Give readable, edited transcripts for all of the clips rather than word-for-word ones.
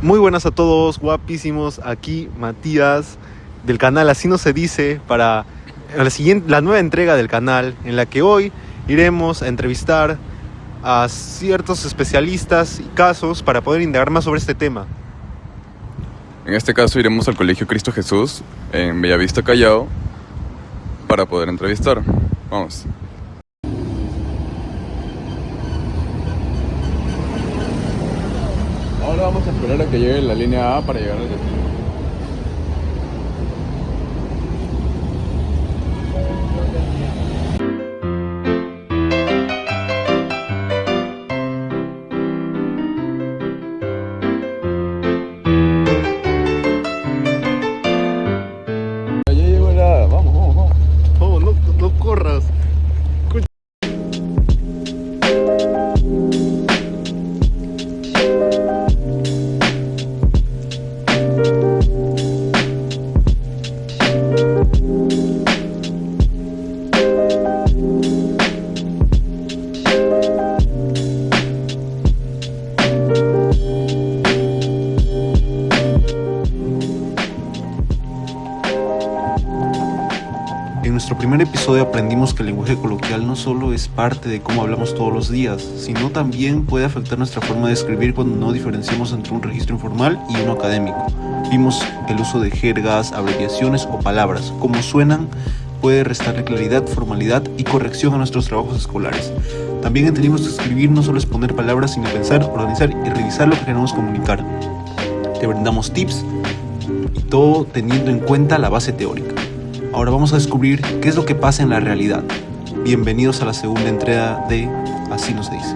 Muy buenas a todos, guapísimos. Aquí Matías del canal Así no se dice para la nueva entrega del canal en la que hoy iremos a entrevistar a ciertos especialistas y casos para poder indagar más sobre este tema. En este caso iremos al Colegio Cristo Jesús en Bellavista, Callao, para poder entrevistar. Vamos. Ahora vamos a esperar a que llegue la línea A para llegar al destino. Ya llegó la... Vamos. Oh, no corras. En nuestro primer episodio aprendimos que el lenguaje coloquial no solo es parte de cómo hablamos todos los días, sino también puede afectar nuestra forma de escribir cuando no diferenciamos entre un registro informal y uno académico. Vimos el uso de jergas, abreviaciones o palabras, como suenan, puede restarle claridad, formalidad y corrección a nuestros trabajos escolares. También entendimos que escribir no solo es poner palabras, sino pensar, organizar y revisar lo que queremos comunicar. Te brindamos tips y todo teniendo en cuenta la base teórica. Ahora vamos a descubrir qué es lo que pasa en la realidad. Bienvenidos a la segunda entrega de Así no se dice.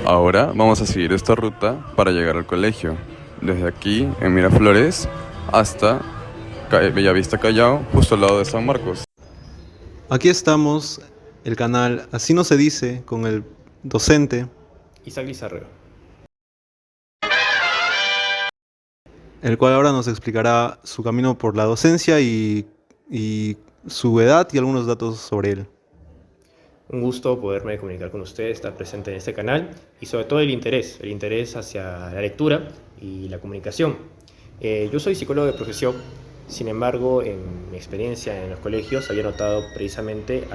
Ahora vamos a seguir esta ruta para llegar al colegio. Desde aquí, en Miraflores, hasta Bellavista, Callao, justo al lado de San Marcos. Aquí estamos, el canal Así no se dice, con el docente, Isaac Lizarreo. el cual ahora nos explicará su camino por la docencia y su edad y algunos datos sobre él. Un gusto poderme comunicar con ustedes, estar presente en este canal y sobre todo el interés hacia la lectura y la comunicación. Yo soy psicólogo de profesión, sin embargo, en mi experiencia en los colegios había notado precisamente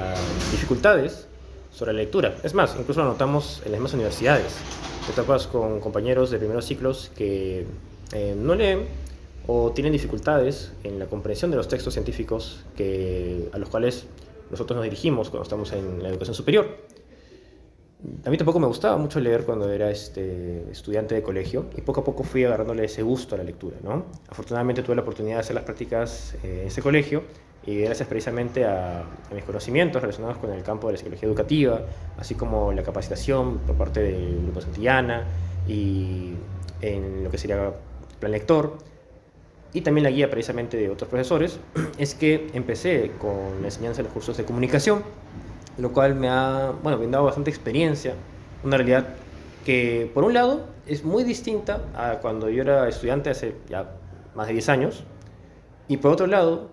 dificultades sobre la lectura. Es más, incluso lo notamos en las mismas universidades. Te topas con compañeros de primeros ciclos que no leen o tienen dificultades en la comprensión de los textos científicos a los cuales nosotros nos dirigimos cuando estamos en la educación superior. A mí tampoco me gustaba mucho leer cuando era estudiante de colegio y poco a poco fui agarrándole ese gusto a la lectura, ¿no? Afortunadamente tuve la oportunidad de hacer las prácticas en ese colegio y gracias precisamente a mis conocimientos relacionados con el campo de la psicología educativa, así como la capacitación por parte del Grupo Santillana y en lo que sería Plan Lector, y también la guía precisamente de otros profesores, es que empecé con la enseñanza de los cursos de comunicación, lo cual me ha brindado bastante experiencia, una realidad que por un lado es muy distinta a cuando yo era estudiante hace ya más de 10 años, y por otro lado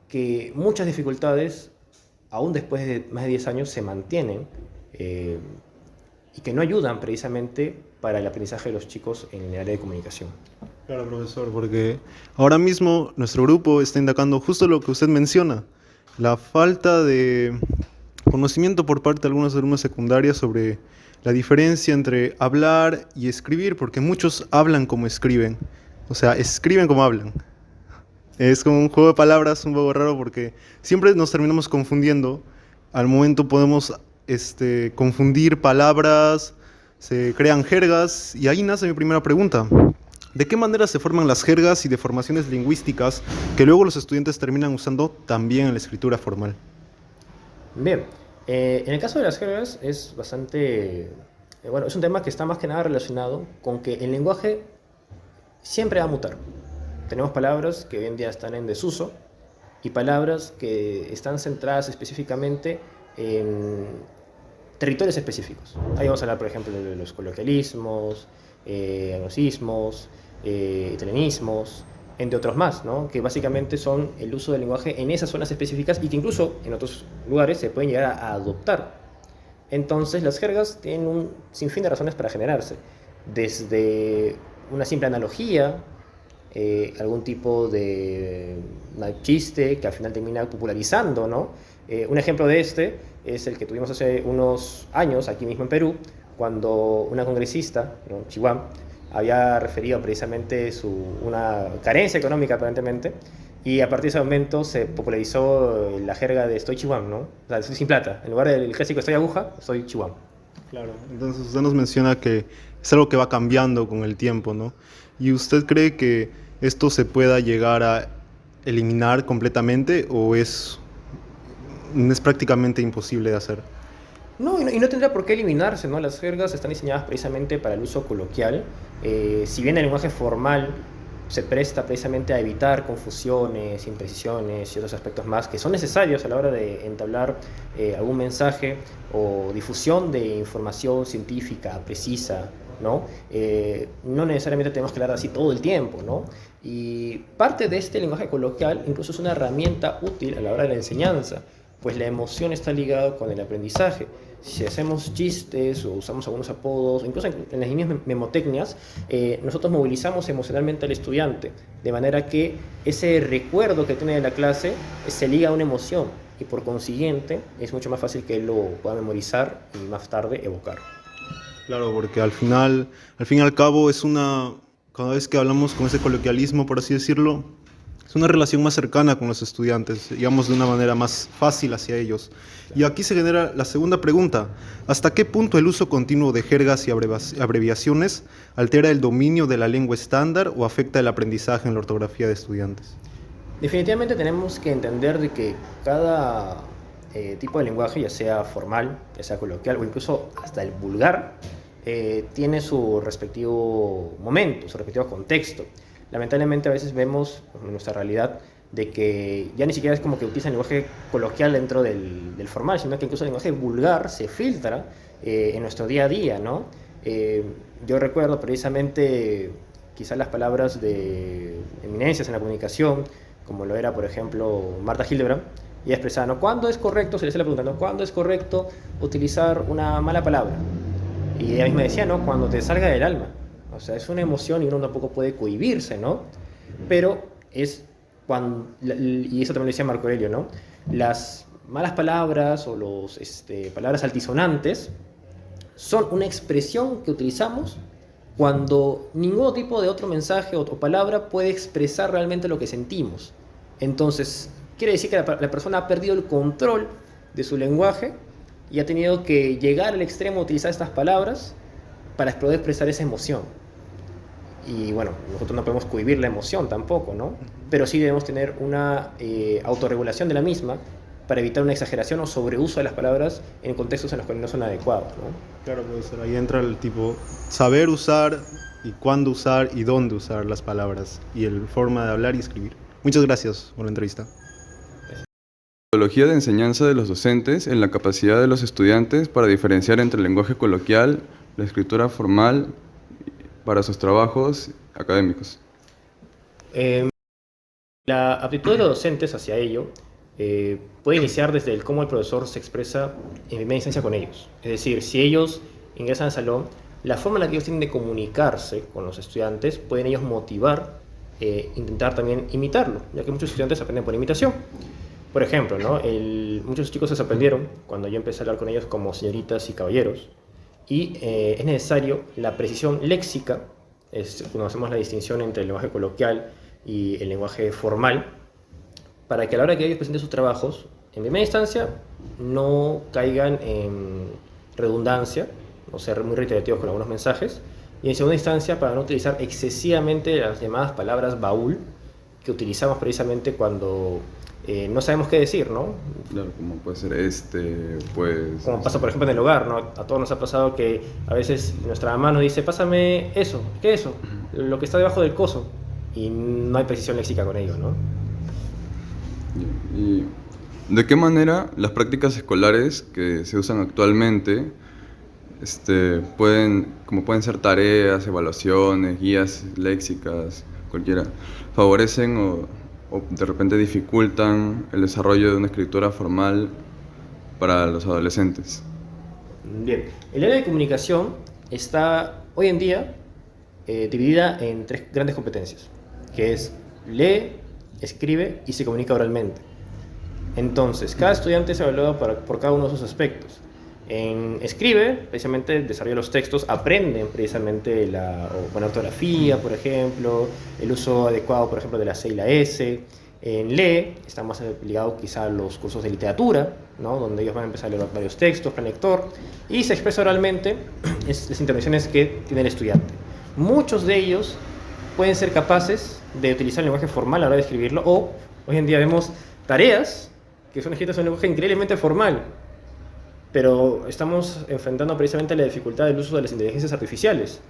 que muchas dificultades, aún después de más de 10 años, se mantienen y que no ayudan precisamente para el aprendizaje de los chicos en el área de comunicación. Claro, profesor, porque ahora mismo nuestro grupo está indagando justo lo que usted menciona, la falta de conocimiento por parte de algunos alumnos secundarios sobre la diferencia entre hablar y escribir, porque muchos hablan como escriben, o sea, escriben como hablan. Es como un juego de palabras un poco raro porque siempre nos terminamos confundiendo. Al momento podemos confundir palabras, se crean jergas y ahí nace mi primera pregunta. ¿De qué manera se forman las jergas y deformaciones lingüísticas que luego los estudiantes terminan usando también en la escritura formal? Bien, en el caso de las jergas es bastante... es un tema que está más que nada relacionado con que el lenguaje siempre va a mutar. Tenemos palabras que hoy en día están en desuso y palabras que están centradas específicamente en territorios específicos. Ahí vamos a hablar, por ejemplo, de los coloquialismos, anglicismos, italianismos, entre otros más, ¿no? Que básicamente son el uso del lenguaje en esas zonas específicas y que incluso en otros lugares se pueden llegar a adoptar. Entonces las jergas tienen un sinfín de razones para generarse, desde una simple analogía, algún tipo de chiste que al final termina popularizando, ¿no? Un ejemplo de este es el que tuvimos hace unos años aquí mismo en Perú, cuando una congresista, ¿no? Chihuahua, había referido precisamente una carencia económica aparentemente, y a partir de ese momento se popularizó la jerga de estoy chihuahua, ¿no? O sea, estoy sin plata. En lugar del clásico estoy aguja, estoy chihuahua. Claro, entonces usted nos menciona que es algo que va cambiando con el tiempo, ¿no? ¿Y usted cree que esto se pueda llegar a eliminar completamente o es prácticamente imposible de hacer? No, y no tendría por qué eliminarse, ¿no? Las jergas están diseñadas precisamente para el uso coloquial. Si bien el lenguaje formal se presta precisamente a evitar confusiones, imprecisiones y otros aspectos más que son necesarios a la hora de entablar algún mensaje o difusión de información científica precisa, ¿no? No necesariamente tenemos que hablar así todo el tiempo, ¿no? Y parte de este lenguaje coloquial incluso es una herramienta útil a la hora de la enseñanza, pues la emoción está ligada con el aprendizaje. Si hacemos chistes o usamos algunos apodos, incluso en las líneas memotecnias, nosotros movilizamos emocionalmente al estudiante, de manera que ese recuerdo que tiene de la clase se liga a una emoción y por consiguiente es mucho más fácil que él lo pueda memorizar y más tarde evocar. Claro, porque al fin y al cabo cada vez que hablamos con ese coloquialismo, por así decirlo, es una relación más cercana con los estudiantes, digamos de una manera más fácil hacia ellos. Y aquí se genera la segunda pregunta: ¿hasta qué punto el uso continuo de jergas y abreviaciones altera el dominio de la lengua estándar o afecta el aprendizaje en la ortografía de estudiantes? Definitivamente tenemos que entender de que cada tipo de lenguaje, ya sea formal, ya sea coloquial o incluso hasta el vulgar, tiene su respectivo momento, su respectivo contexto. Lamentablemente a veces vemos en nuestra realidad de que ya ni siquiera es como que utilizan el lenguaje coloquial dentro del formal, sino que incluso el lenguaje vulgar se filtra en nuestro día a día, ¿no? Yo recuerdo precisamente quizás las palabras de eminencias en la comunicación, como lo era, por ejemplo, Marta Hildebrand, y ella expresaba, ¿no? ¿Cuándo es correcto? Se le hacía la pregunta, ¿no? ¿Cuándo es correcto utilizar una mala palabra? Y ella misma decía, ¿no? Cuando te salga del alma. O sea, es una emoción y uno tampoco puede cohibirse, ¿no? Pero es cuando, y eso también lo decía Marco Aurelio, ¿no? Las malas palabras o los palabras altisonantes son una expresión que utilizamos cuando ningún tipo de otro mensaje o palabra puede expresar realmente lo que sentimos. Entonces, quiere decir que la persona ha perdido el control de su lenguaje y ha tenido que llegar al extremo de utilizar estas palabras para poder expresar esa emoción. Y bueno, nosotros no podemos cohibir la emoción tampoco, ¿no? Pero sí debemos tener una autorregulación de la misma para evitar una exageración o sobreuso de las palabras en contextos en los que no son adecuados, ¿no? Claro, profesor, ahí entra el tipo saber usar y cuándo usar y dónde usar las palabras y la forma de hablar y escribir. Muchas gracias por la entrevista. Metodología de enseñanza de los docentes en la capacidad de los estudiantes para diferenciar entre el lenguaje coloquial, la escritura formal para sus trabajos académicos. La aptitud de los docentes hacia ello puede iniciar desde el cómo el profesor se expresa en primera instancia con ellos. Es decir, si ellos ingresan al salón, la forma en la que ellos tienen de comunicarse con los estudiantes pueden ellos motivar, intentar también imitarlo, ya que muchos estudiantes aprenden por imitación. Por ejemplo, ¿no? Muchos chicos se sorprendieron cuando yo empecé a hablar con ellos como señoritas y caballeros. Y es necesario la precisión léxica, cuando hacemos la distinción entre el lenguaje coloquial y el lenguaje formal, para que a la hora que ellos presenten sus trabajos, en primera instancia, no caigan en redundancia, o ser muy reiterativos con algunos mensajes, y en segunda instancia, para no utilizar excesivamente las llamadas palabras baúl, que utilizamos precisamente cuando no sabemos qué decir, ¿no? Claro, como puede ser pues... Como pasa, por ejemplo, en el hogar, ¿no? A todos nos ha pasado que a veces nuestra mamá nos dice, pásame eso, ¿qué es eso? Lo que está debajo del coso. Y no hay precisión léxica con ello, ¿no? ¿Y de qué manera las prácticas escolares que se usan actualmente pueden ser tareas, evaluaciones, guías léxicas, cualquiera, favorecen o de repente dificultan el desarrollo de una escritura formal para los adolescentes? Bien, el área de comunicación está hoy en día dividida en tres grandes competencias, que es lee, escribe y se comunica oralmente. Entonces, cada estudiante es evaluado por cada uno de esos aspectos. En escribe, precisamente desarrolla los textos, aprenden precisamente la buena ortografía, por ejemplo, el uso adecuado, por ejemplo, de la C y la S. En lee, está más ligado quizá a los cursos de literatura, ¿no? Donde ellos van a empezar a leer varios textos, plan lector, y se expresa oralmente las intervenciones que tiene el estudiante. Muchos de ellos pueden ser capaces de utilizar el lenguaje formal a la hora de escribirlo, o hoy en día vemos tareas que son escritas en un lenguaje increíblemente formal, pero estamos enfrentando precisamente la dificultad del uso de las inteligencias artificiales,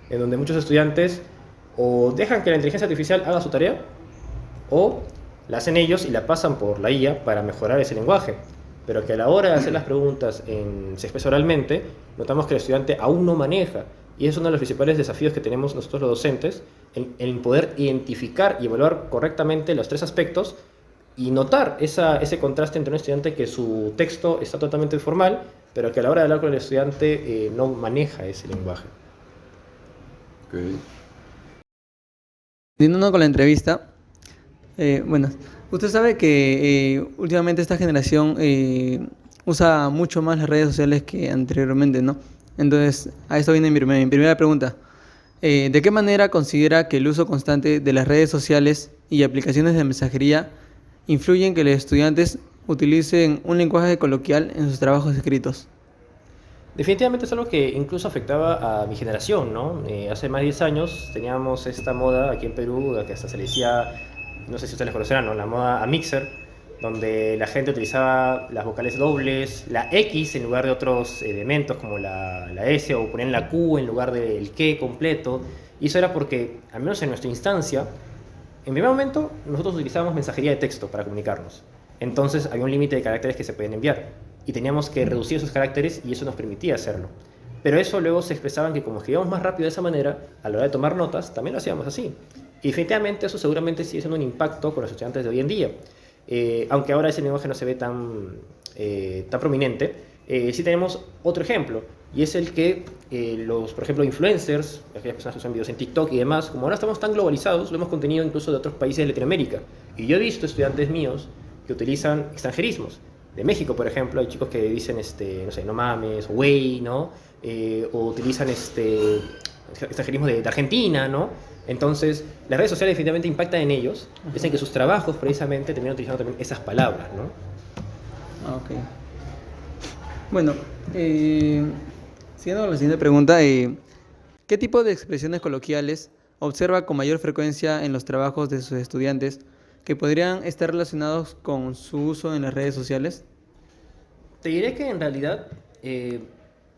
en donde muchos estudiantes o dejan que la inteligencia artificial haga su tarea, o la hacen ellos y la pasan por la IA para mejorar ese lenguaje, pero que a la hora de hacer las preguntas se expresa oralmente, notamos que el estudiante aún no maneja, y es uno de los principales desafíos que tenemos nosotros los docentes, en poder identificar y evaluar correctamente los tres aspectos y notar ese contraste entre un estudiante que su texto está totalmente formal, pero que a la hora de hablar con el estudiante no maneja ese lenguaje. Ok. Continuando con la entrevista, bueno, usted sabe que últimamente esta generación usa mucho más las redes sociales que anteriormente, ¿no? Entonces, a esto viene mi primera pregunta. ¿De qué manera considera que el uso constante de las redes sociales y aplicaciones de mensajería influyen en que los estudiantes utilicen un lenguaje coloquial en sus trabajos escritos? Definitivamente es algo que incluso afectaba a mi generación, ¿no? Hace más de 10 años teníamos esta moda aquí en Perú, que hasta se le decía, no sé si ustedes la conocerán, ¿no? La moda a mixer, donde la gente utilizaba las vocales dobles, la X en lugar de otros elementos como la S, o ponían la Q en lugar del que completo. Y eso era porque, al menos en nuestra instancia, en primer momento nosotros utilizábamos mensajería de texto para comunicarnos. Entonces había un límite de caracteres que se podían enviar y teníamos que reducir esos caracteres y eso nos permitía hacerlo. Pero eso luego se expresaba en que como escribíamos más rápido de esa manera, a la hora de tomar notas también lo hacíamos así. Y definitivamente eso seguramente sigue siendo un impacto con los estudiantes de hoy en día. Aunque ahora ese lenguaje no se ve tan prominente, sí tenemos otro ejemplo, y es el que por ejemplo, influencers, aquellas personas que usan videos en TikTok y demás, como ahora estamos tan globalizados, lo hemos contenido incluso de otros países de Latinoamérica. Y yo he visto estudiantes míos que utilizan extranjerismos. De México, por ejemplo, hay chicos que dicen, no sé, no mames, o güey, ¿no? O utilizan extranjerismo de Argentina, ¿no? Entonces, las redes sociales definitivamente impactan en ellos. Dicen que sus trabajos, precisamente, terminan utilizando también esas palabras, ¿no? Ok. Bueno, siguiendo con la siguiente pregunta, ¿qué tipo de expresiones coloquiales observa con mayor frecuencia en los trabajos de sus estudiantes que podrían estar relacionados con su uso en las redes sociales? Te diré que en realidad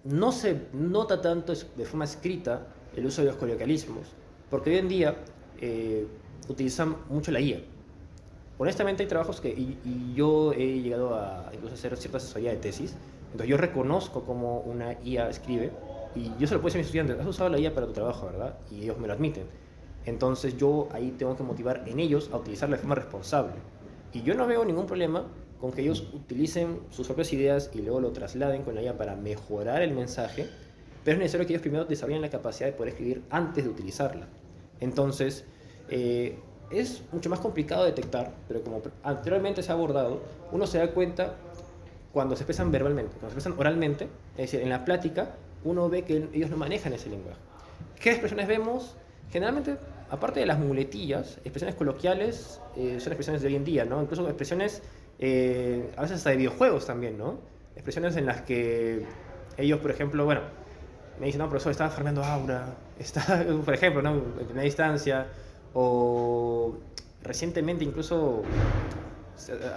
no se nota tanto de forma escrita el uso de los coloquialismos, porque hoy en día utilizan mucho la IA. Honestamente hay trabajos que y yo he llegado a incluso hacer cierta asesoría de tesis, entonces yo reconozco cómo una IA escribe y yo se lo puedo decir a mis estudiantes, has usado la IA para tu trabajo, ¿verdad? Y ellos me lo admiten. Entonces yo ahí tengo que motivar en ellos a utilizarla de forma responsable. Y yo no veo ningún problema con que ellos utilicen sus propias ideas y luego lo trasladen con la IA para mejorar el mensaje, pero es necesario que ellos primero desarrollen la capacidad de poder escribir antes de utilizarla. Entonces, es mucho más complicado detectar, pero como anteriormente se ha abordado, uno se da cuenta cuando se expresan verbalmente, cuando se expresan oralmente, es decir, en la plática, uno ve que ellos no manejan ese lenguaje. ¿Qué expresiones vemos? Generalmente, aparte de las muletillas, expresiones coloquiales son expresiones de hoy en día, ¿no? Incluso expresiones, a veces hasta de videojuegos también, ¿no? Expresiones en las que ellos, por ejemplo, bueno, me dicen, no, profesor, estaba farmeando aura, está, por ejemplo, ¿no? En primera instancia, o recientemente incluso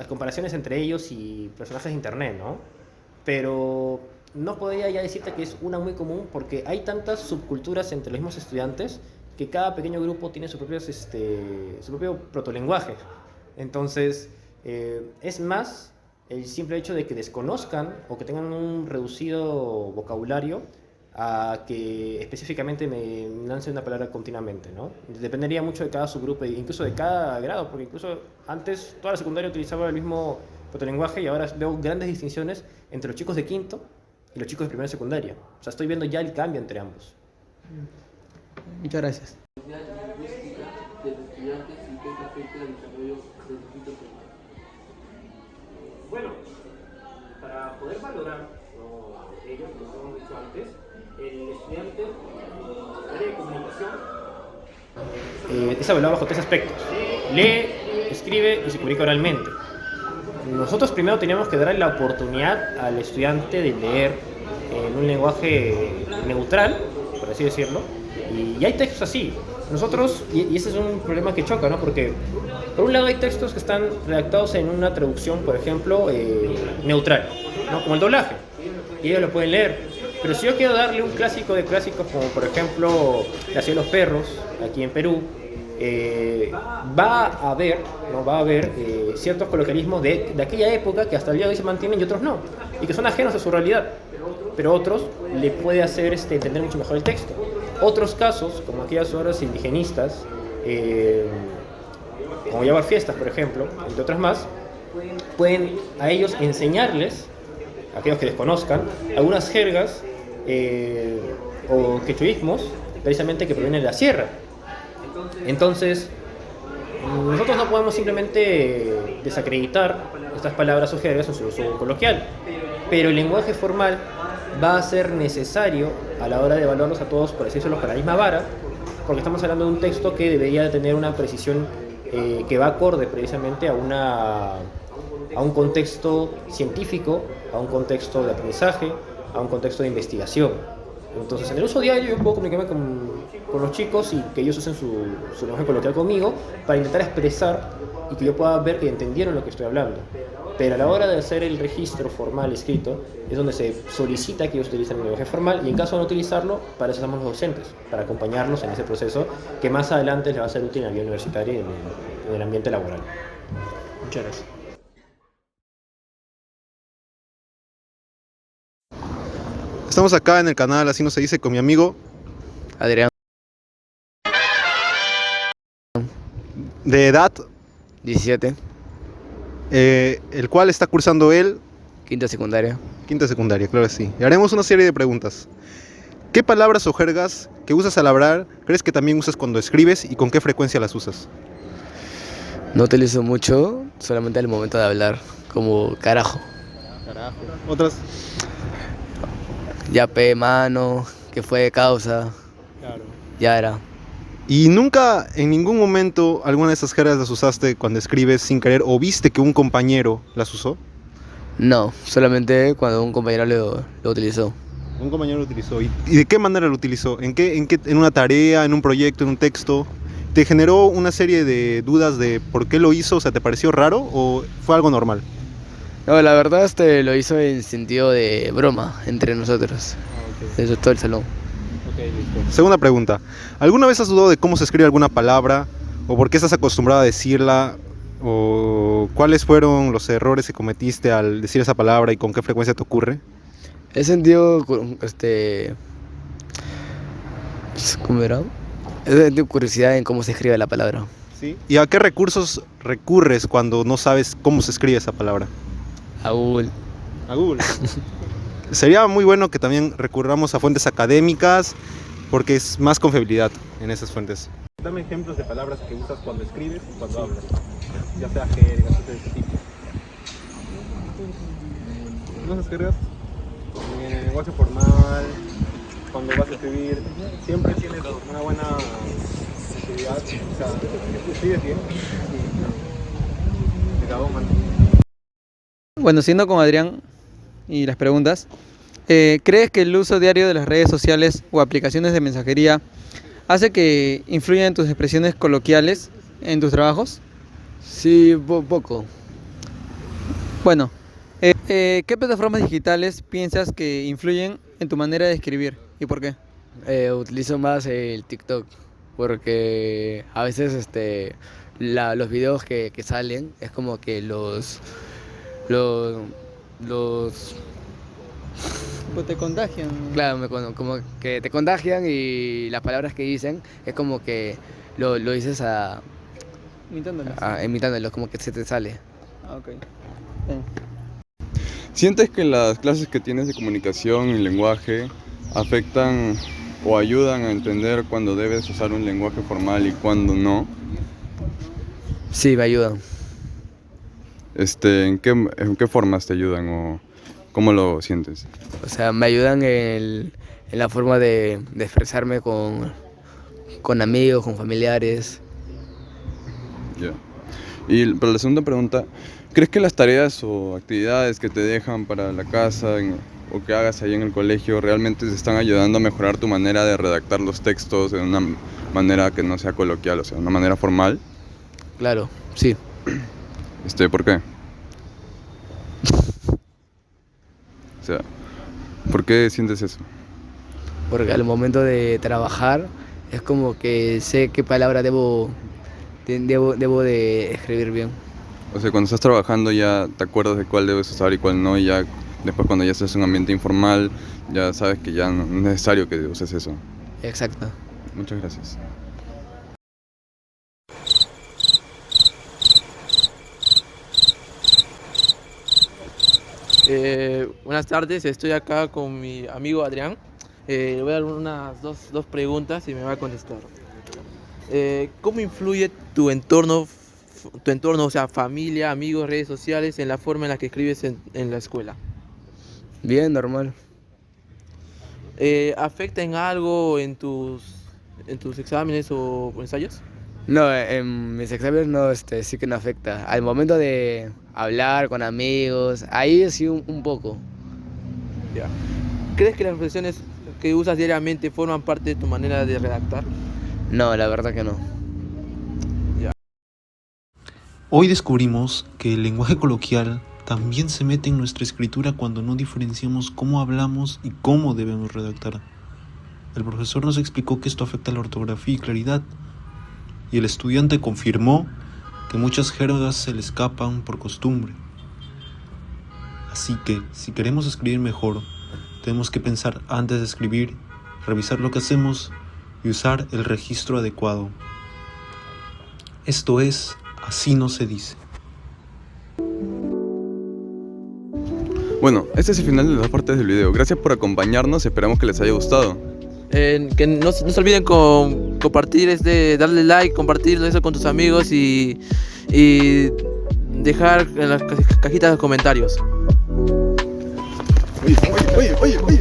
comparaciones entre ellos y personajes de internet, ¿no? Pero no podría ya decirte que es una muy común porque hay tantas subculturas entre los mismos estudiantes que cada pequeño grupo tiene su propio protolenguaje. Entonces, es más el simple hecho de que desconozcan o que tengan un reducido vocabulario a que específicamente me lance una palabra continuamente, ¿no? Dependería mucho de cada subgrupo, incluso de cada grado, porque incluso antes toda la secundaria utilizaba el mismo protolenguaje y ahora veo grandes distinciones entre los chicos de quinto y y los chicos de primera y secundaria. O sea, estoy viendo ya el cambio entre ambos. Muchas gracias. Bueno, para poder valorar ello, como hemos dicho antes, el estudiante área de comunicación es evaluado bajo 3 aspectos: lee, escribe y se comunica oralmente. Nosotros primero teníamos que darle la oportunidad al estudiante de leer en un lenguaje neutral, por así decirlo, y hay textos así. Nosotros, y ese es un problema que choca, ¿no? Porque por un lado hay textos que están redactados en una traducción, por ejemplo, neutral, ¿no? Como el doblaje, y ellos lo pueden leer. Pero si yo quiero darle un clásico de clásicos, como por ejemplo La ciudad de los perros, aquí en Perú, va a haber ciertos coloquialismos de aquella época que hasta el día de hoy se mantienen y otros no, y que son ajenos a su realidad, pero otros le puede hacer entender mucho mejor el texto. Otros casos, como aquellas obras indigenistas, como Llevar Fiestas, por ejemplo, entre otras más, pueden a ellos enseñarles, a aquellos que desconozcan, algunas jergas o quechuismos, precisamente que provienen de la sierra. Entonces, nosotros no podemos simplemente desacreditar estas palabras o jergas en su uso coloquial, pero el lenguaje formal va a ser necesario a la hora de evaluarlos a todos, por decirlo, para la misma vara, porque estamos hablando de un texto que debería de tener una precisión que va acorde precisamente a un contexto científico, a un contexto de aprendizaje, a un contexto de investigación. Entonces, en el uso diario yo puedo comunicarme con los chicos y que ellos usen su lenguaje coloquial conmigo para intentar expresar y que yo pueda ver que entendieron lo que estoy hablando. Pero a la hora de hacer el registro formal escrito es donde se solicita que ellos utilicen el lenguaje formal, y en caso de no utilizarlo, para eso estamos los docentes, para acompañarlos en ese proceso que más adelante les va a ser útil en la vida universitaria y en el ambiente laboral. Muchas gracias. Estamos acá en el canal Así No Se Dice con mi amigo Adrián, de edad, 17, el cual está cursando él quinta secundaria. quinta secundaria, claro que sí. Y haremos una serie de preguntas. ¿Qué palabras o jergas que usas al hablar crees que también usas cuando escribes y con qué frecuencia las usas? No utilizo mucho, solamente al momento de hablar, como carajo, Otras. ya pe, mano, que fue causa, ya era. ¿Y nunca, en ningún momento, alguna de esas jergas las usaste cuando escribes sin querer o viste que un compañero las usó? No, solamente cuando un compañero lo utilizó. Un compañero lo utilizó. ¿Y de qué manera lo utilizó? ¿En una tarea, en un proyecto, en un texto? ¿Te generó una serie de dudas de por qué lo hizo? O sea, ¿te pareció raro o fue algo normal? No, la verdad lo hizo en sentido de broma entre nosotros. Eso es todo el salón. Segunda pregunta. ¿Alguna vez has dudado de cómo se escribe alguna palabra? ¿O por qué estás acostumbrado a decirla? ¿O cuáles fueron los errores que cometiste al decir esa palabra y con qué frecuencia te ocurre? He sentido, ¿cómo era? He sentido curiosidad en cómo se escribe la palabra. ¿Sí? ¿Y a qué recursos recurres cuando no sabes cómo se escribe esa palabra? A Google. A Google. Sería muy bueno que también recurramos a fuentes académicas porque es más confiabilidad en esas fuentes. Dame ejemplos de palabras que usas cuando escribes y cuando hablas, ya sea jergas, de ese tipo. ¿No usas jergas? En el lenguaje formal, cuando vas a escribir, siempre tienes una buena actividad, o sea, escribes bien y te cago, man. Bueno, siendo con Adrián y las preguntas, ¿crees que el uso diario de las redes sociales o aplicaciones de mensajería hace que influya en tus expresiones coloquiales en tus trabajos? Sí, poco. Bueno, ¿qué plataformas digitales piensas que influyen en tu manera de escribir y por qué? Utilizo más el TikTok porque a veces los videos que salen es como que los Pues te contagian. claro, como que te contagian, y las palabras que dicen es como que lo dices Imitándolas. imitándolos, como que se te sale. Ah, ok. Bien. ¿Sientes que las clases que tienes de comunicación y lenguaje afectan o ayudan a entender cuándo debes usar un lenguaje formal y cuándo no? Sí, me ayudan. ¿En qué formas te ayudan o cómo lo sientes? O sea, me ayudan en la forma de expresarme con amigos, con familiares. Ya. Y para la segunda pregunta, ¿crees que las tareas o actividades que te dejan para la casa o que hagas ahí en el colegio realmente te están ayudando a mejorar tu manera de redactar los textos de una manera que no sea coloquial, o sea, una manera formal? Claro, sí. ¿Por qué? O sea, ¿por qué sientes eso? Porque al momento de trabajar es como que sé qué palabra debo de escribir bien. O sea, cuando estás trabajando ya te acuerdas de cuál debes usar y cuál no, y ya después cuando ya estás en un ambiente informal, ya sabes que ya no es necesario que uses eso. Exacto. Muchas gracias. Buenas tardes, estoy acá con mi amigo Adrián. Le voy a dar unas dos preguntas y me va a contestar. ¿Cómo influye tu entorno, o sea, familia, amigos, redes sociales, en la forma en la que escribes en la escuela? Bien, normal. ¿Afecta en algo en tus exámenes o ensayos? No, en mis exámenes no, sí que no afecta. Al momento de hablar con amigos, ahí sí un poco. Ya. ¿Crees que las expresiones que usas diariamente forman parte de tu manera de redactar? No, la verdad que no. Hoy descubrimos que el lenguaje coloquial también se mete en nuestra escritura cuando no diferenciamos cómo hablamos y cómo debemos redactar. El profesor nos explicó que esto afecta la ortografía y claridad, y el estudiante confirmó que muchas jergas se le escapan por costumbre. Así que, si queremos escribir mejor, tenemos que pensar antes de escribir, revisar lo que hacemos y usar el registro adecuado. Esto es, así no se dice. Bueno, este es el final de las dos partes del video. Gracias por acompañarnos, esperamos que les haya gustado. Que no se olviden compartir, darle like, compartirlo eso con tus amigos y dejar en las cajitas de comentarios. Oye.